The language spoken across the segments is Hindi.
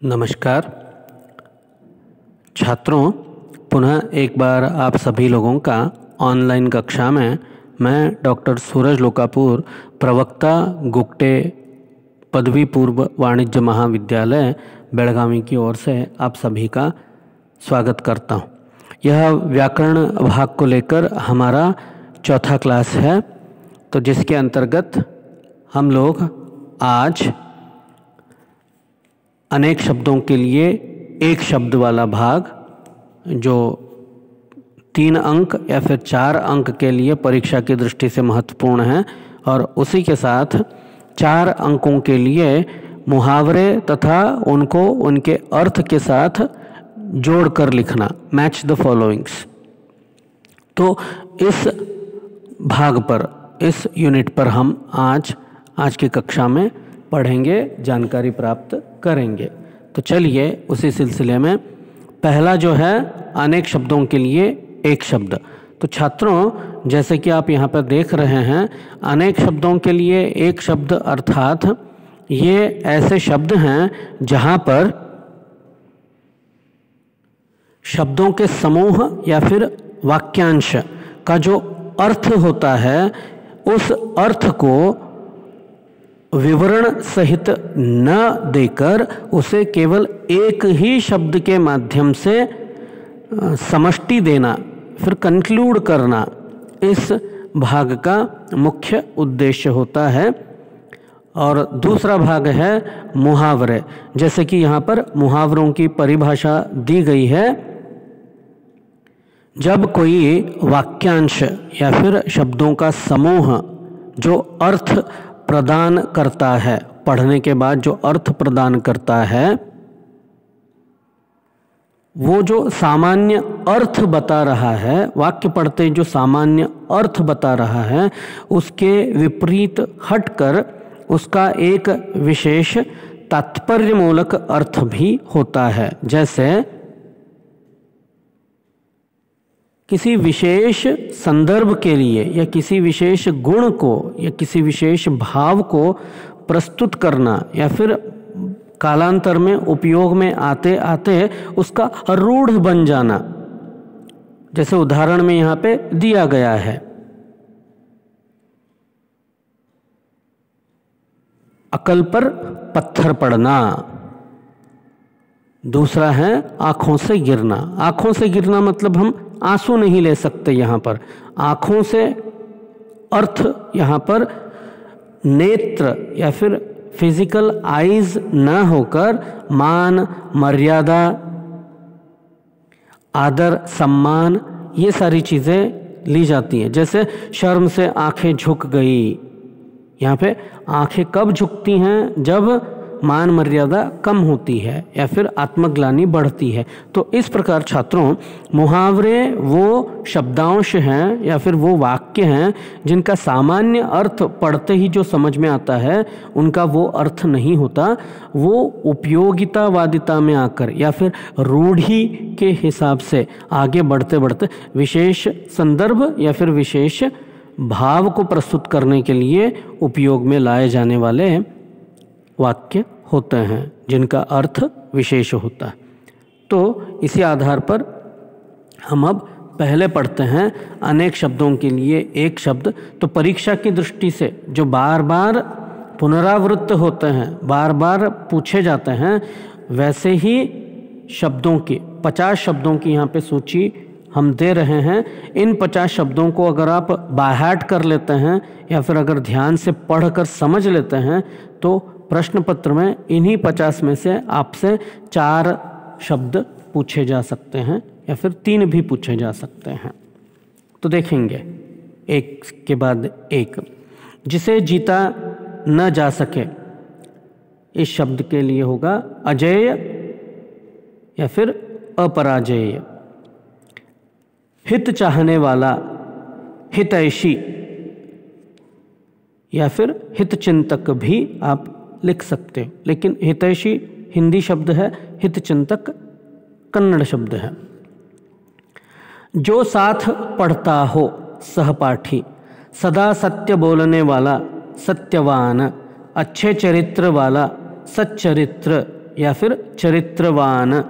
नमस्कार छात्रों, पुनः एक बार आप सभी लोगों का ऑनलाइन कक्षा में मैं डॉक्टर सूरज लोकापुर, प्रवक्ता गुक्टे पदवी पूर्व वाणिज्य महाविद्यालय बेलगावी की ओर से आप सभी का स्वागत करता हूं। यह व्याकरण भाग को लेकर हमारा चौथा क्लास है, तो जिसके अंतर्गत हम लोग आज अनेक शब्दों के लिए एक शब्द वाला भाग, जो 3 अंक या फिर 4 अंक के लिए परीक्षा की दृष्टि से महत्वपूर्ण है, और उसी के साथ 4 अंकों के लिए मुहावरे तथा उनको उनके अर्थ के साथ जोड़कर लिखना, मैच द फॉलोइंग्स। तो इस भाग पर, इस यूनिट पर हम आज की कक्षा में पढ़ेंगे, जानकारी प्राप्त करेंगे। तो चलिए उसी सिलसिले में पहला जो है अनेक शब्दों के लिए एक शब्द। तो छात्रों, जैसे कि आप यहाँ पर देख रहे हैं, अनेक शब्दों के लिए एक शब्द अर्थात ये ऐसे शब्द हैं जहाँ पर शब्दों के समूह या फिर वाक्यांश का जो अर्थ होता है, उस अर्थ को विवरण सहित न देकर उसे केवल एक ही शब्द के माध्यम से समष्टि देना, फिर कंक्लूड करना, इस भाग का मुख्य उद्देश्य होता है। और दूसरा भाग है मुहावरे। जैसे कि यहाँ पर मुहावरों की परिभाषा दी गई है। जब कोई वाक्यांश या फिर शब्दों का समूह जो अर्थ प्रदान करता है, पढ़ने के बाद जो अर्थ प्रदान करता है, वो जो सामान्य अर्थ बता रहा है, वाक्य पढ़ते जो सामान्य अर्थ बता रहा है, उसके विपरीत हटकर उसका एक विशेष तात्पर्यमूलक अर्थ भी होता है। जैसे किसी विशेष संदर्भ के लिए या किसी विशेष गुण को या किसी विशेष भाव को प्रस्तुत करना, या फिर कालांतर में उपयोग में आते आते उसका रूढ़ बन जाना। जैसे उदाहरण में यहाँ पे दिया गया है, अकल पर पत्थर पड़ना। दूसरा है आँखों से गिरना। आँखों से गिरना मतलब हम आंसू नहीं ले सकते। यहाँ पर आँखों से अर्थ यहाँ पर नेत्र या फिर फिजिकल आईज न होकर मान, मर्यादा, आदर, सम्मान, ये सारी चीज़ें ली जाती हैं। जैसे शर्म से आंखें झुक गई। यहाँ पे आंखें कब झुकती हैं? जब मान मर्यादा कम होती है या फिर आत्मग्लानि बढ़ती है। तो इस प्रकार छात्रों, मुहावरे वो शब्दांश हैं या फिर वो वाक्य हैं जिनका सामान्य अर्थ पढ़ते ही जो समझ में आता है, उनका वो अर्थ नहीं होता। वो उपयोगितावादिता में आकर या फिर रूढ़ि के हिसाब से आगे बढ़ते बढ़ते विशेष संदर्भ या फिर विशेष भाव को प्रस्तुत करने के लिए उपयोग में लाए जाने वाले वाक्य होते हैं, जिनका अर्थ विशेष होता है। तो इसी आधार पर हम अब पहले पढ़ते हैं अनेक शब्दों के लिए एक शब्द। तो परीक्षा की दृष्टि से जो बार बार पुनरावृत्त होते हैं, बार बार पूछे जाते हैं, वैसे ही शब्दों की 50 शब्दों की यहाँ पे सूची हम दे रहे हैं। इन 50 शब्दों को अगर आप बायहार्ट कर लेते हैं या फिर अगर ध्यान से पढ़कर समझ लेते हैं, तो प्रश्न पत्र में इन्हीं 50 में से आपसे 4 शब्द पूछे जा सकते हैं या फिर 3 भी पूछे जा सकते हैं। तो देखेंगे एक के बाद एक। जिसे जीता न जा सके, इस शब्द के लिए होगा अजेय या फिर अपराजेय। हित चाहने वाला, हितैषी या फिर हितचिंतक भी आप लिख सकते हो, लेकिन हितैषी हिंदी शब्द है, हितचिंतक कन्नड़ शब्द है। जो साथ पढ़ता हो सहपाठी, सदा सत्य बोलने वाला, सत्यवान, अच्छे चरित्र वाला, सच्चरित्र या फिर चरित्रवान।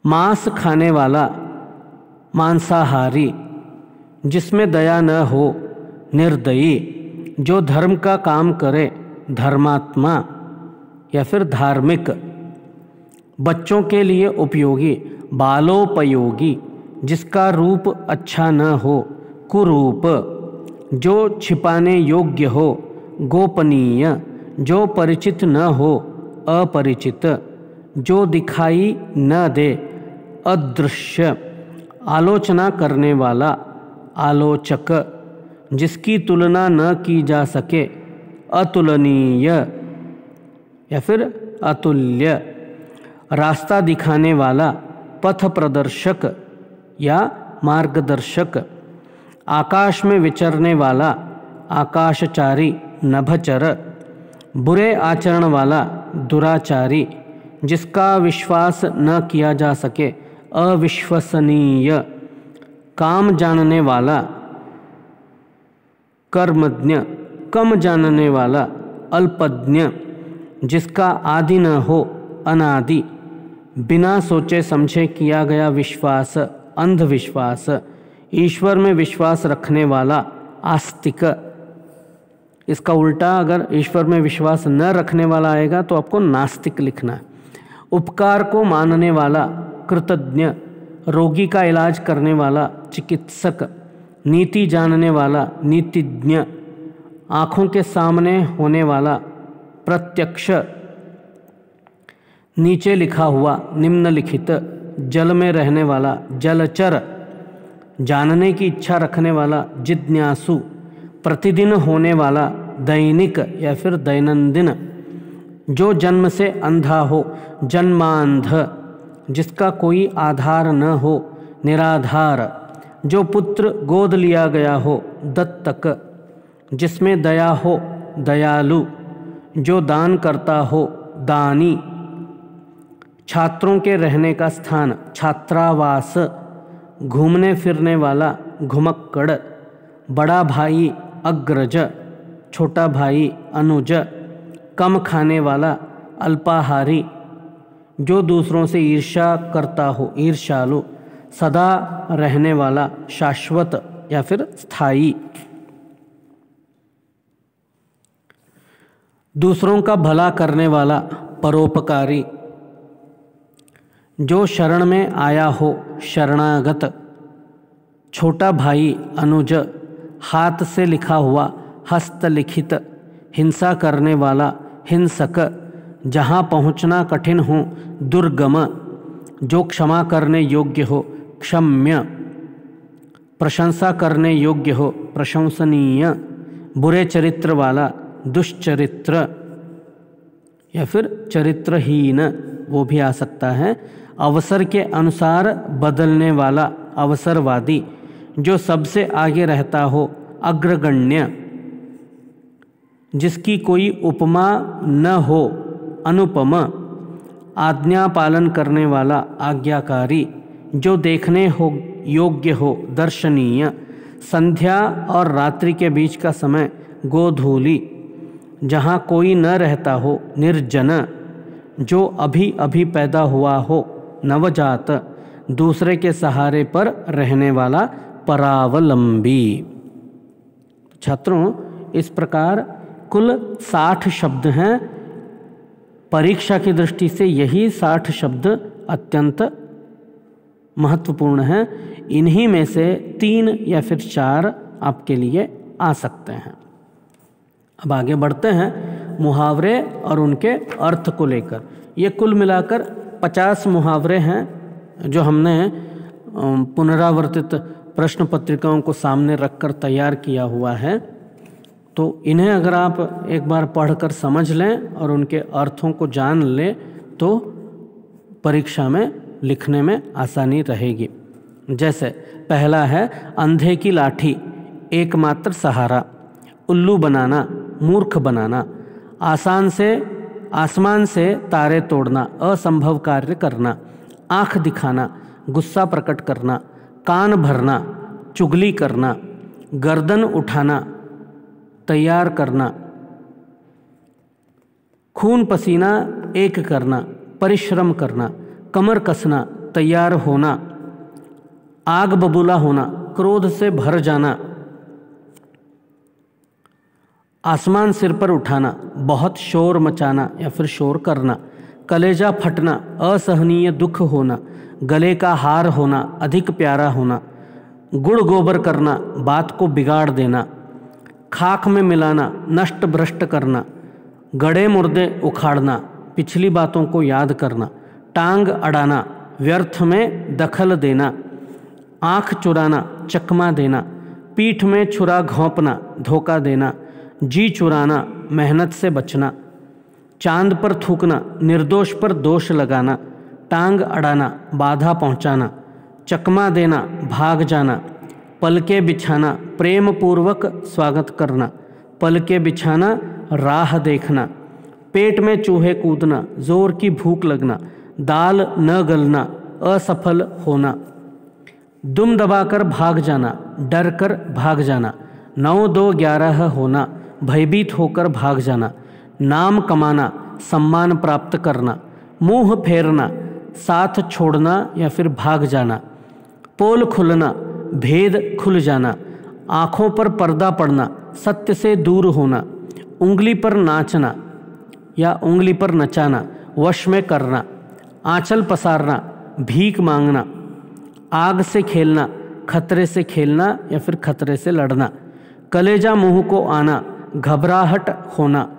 मांस खाने वाला, मांसाहारी। जिसमें दया न हो, निर्दयी। जो धर्म का काम करे, धर्मात्मा या फिर धार्मिक। बच्चों के लिए उपयोगी, बालोपयोगी। जिसका रूप अच्छा न हो, कुरूप। जो छिपाने योग्य हो, गोपनीय। जो परिचित न हो, अपरिचित। जो दिखाई न दे, अदृश्य। आलोचना करने वाला, आलोचक। जिसकी तुलना न की जा सके, अतुलनीय या फिर अतुल्य। रास्ता दिखाने वाला, पथ प्रदर्शक या मार्गदर्शक। आकाश में विचरने वाला, आकाशचारी, नभचर। बुरे आचरण वाला, दुराचारी। जिसका विश्वास न किया जा सके, अविश्वसनीय। काम जानने वाला, कर्मज्ञ। कम जानने वाला, अल्पज्ञ। जिसका आदि न हो, अनादि। बिना सोचे समझे किया गया विश्वास, अंधविश्वास। ईश्वर में विश्वास रखने वाला, आस्तिक। इसका उल्टा अगर ईश्वर में विश्वास न रखने वाला आएगा तो आपको नास्तिक लिखना है। उपकार को मानने वाला, कृतज्ञ। रोगी का इलाज करने वाला, चिकित्सक। नीति जानने वाला, नीतिज्ञ। आँखों के सामने होने वाला, प्रत्यक्ष। नीचे लिखा हुआ, निम्नलिखित। जल में रहने वाला, जलचर। जानने की इच्छा रखने वाला, जिज्ञासु। प्रतिदिन होने वाला, दैनिक या फिर दैनंदिन। जो जन्म से अंधा हो, जन्मांध। जिसका कोई आधार न हो, निराधार। जो पुत्र गोद लिया गया हो, दत्तक। जिसमें दया हो, दयालु। जो दान करता हो, दानी। छात्रों के रहने का स्थान, छात्रावास। घूमने फिरने वाला, घुमक्कड़। बड़ा भाई, अग्रज। छोटा भाई, अनुज। कम खाने वाला, अल्पाहारी। जो दूसरों से ईर्ष्या करता हो, ईर्ष्यालु। सदा रहने वाला, शाश्वत या फिर स्थायी। दूसरों का भला करने वाला, परोपकारी। जो शरण में आया हो, शरणागत। छोटा भाई, अनुज। हाथ से लिखा हुआ, हस्तलिखित। हिंसा करने वाला, हिंसक। जहाँ पहुँचना कठिन हो, दुर्गम। जो क्षमा करने योग्य हो, क्षम्य। प्रशंसा करने योग्य हो, प्रशंसनीय। बुरे चरित्र वाला, दुष्चरित्र या फिर चरित्रहीन, वो भी आ सकता है। अवसर के अनुसार बदलने वाला, अवसरवादी। जो सबसे आगे रहता हो, अग्रगण्य। जिसकी कोई उपमा न हो, अनुपम। आज्ञा पालन करने वाला, आज्ञाकारी। जो देखने हो योग्य हो, दर्शनीय। संध्या और रात्रि के बीच का समय, गोधूली। जहाँ कोई न रहता हो, निर्जन। जो अभी अभी पैदा हुआ हो, नवजात। दूसरे के सहारे पर रहने वाला, परावलंबी। छात्रों, इस प्रकार कुल 60 शब्द हैं। परीक्षा की दृष्टि से यही 60 शब्द अत्यंत महत्वपूर्ण हैं। इन्हीं में से 3 या फिर 4 आपके लिए आ सकते हैं। अब आगे बढ़ते हैं मुहावरे और उनके अर्थ को लेकर। ये कुल मिलाकर 50 मुहावरे हैं जो हमने पुनरावर्तित प्रश्न पत्रिकाओं को सामने रखकर तैयार किया हुआ है। तो इन्हें अगर आप एक बार पढ़कर समझ लें और उनके अर्थों को जान लें तो परीक्षा में लिखने में आसानी रहेगी। जैसे पहला है, अंधे की लाठी, एकमात्र सहारा। उल्लू बनाना, मूर्ख बनाना। आसमान से तारे तोड़ना, असंभव कार्य करना। आँख दिखाना, गुस्सा प्रकट करना। कान भरना, चुगली करना। गर्दन उठाना, तैयार करना। खून पसीना एक करना, परिश्रम करना, कमर कसना, तैयार होना, आग बबूला होना, क्रोध से भर जाना, आसमान सिर पर उठाना, बहुत शोर मचाना या फिर शोर करना, कलेजा फटना, असहनीय दुख होना, गले का हार होना, अधिक प्यारा होना, गुड़ गोबर करना, बात को बिगाड़ देना, खाक में मिलाना, नष्ट भ्रष्ट करना, गड़े मुर्दे उखाड़ना, पिछली बातों को याद करना, टांग अड़ाना, व्यर्थ में दखल देना, आँख चुराना, चकमा देना, पीठ में छुरा घोंपना, धोखा देना, जी चुराना, मेहनत से बचना, चांद पर थूकना, निर्दोष पर दोष लगाना, टांग अड़ाना, बाधा पहुंचाना, चकमा देना, भाग जाना, पलके बिछाना, प्रेम पूर्वक स्वागत करना, पलके बिछाना, राह देखना, पेट में चूहे कूदना, जोर की भूख लगना, दाल न गलना, असफल होना, दुम दबाकर भाग जाना, डर कर भाग जाना, 9 2 11 होना, भयभीत होकर भाग जाना, नाम कमाना, सम्मान प्राप्त करना, मुंह फेरना, साथ छोड़ना या फिर भाग जाना, पोल खुलना, भेद खुल जाना, आँखों पर पर्दा पड़ना, सत्य से दूर होना, उंगली पर नाचना या उंगली पर नचाना, वश में करना, आंचल पसारना, भीख मांगना, आग से खेलना, खतरे से खेलना या फिर खतरे से लड़ना, कलेजा मुंह को आना, घबराहट होना,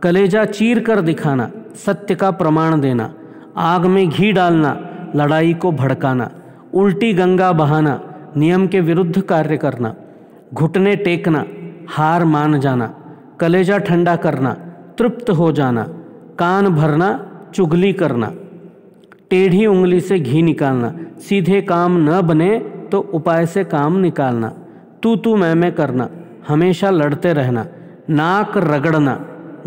कलेजा चीर कर दिखाना, सत्य का प्रमाण देना, आग में घी डालना, लड़ाई को भड़काना, उल्टी गंगा बहाना, नियम के विरुद्ध कार्य करना, घुटने टेकना, हार मान जाना, कलेजा ठंडा करना, तृप्त हो जाना, कान भरना, चुगली करना, टेढ़ी उंगली से घी निकालना, सीधे काम न बने तो उपाय से काम निकालना, तू मैं करना, हमेशा लड़ते रहना, नाक रगड़ना,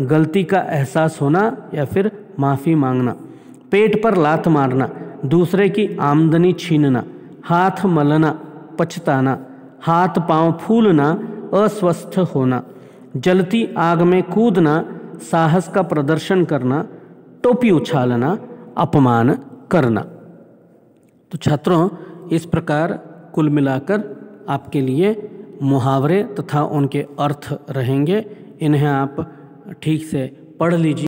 गलती का एहसास होना या फिर माफ़ी मांगना, पेट पर लात मारना, दूसरे की आमदनी छीनना, हाथ मलना, पछताना, हाथ पांव फूलना, अस्वस्थ होना, जलती आग में कूदना, साहस का प्रदर्शन करना, टोपी उछालना, अपमान करना। तो छात्रों, इस प्रकार कुल मिलाकर आपके लिए मुहावरे तथा उनके अर्थ रहेंगे। इन्हें आप ठीक से पढ़ लीजिए।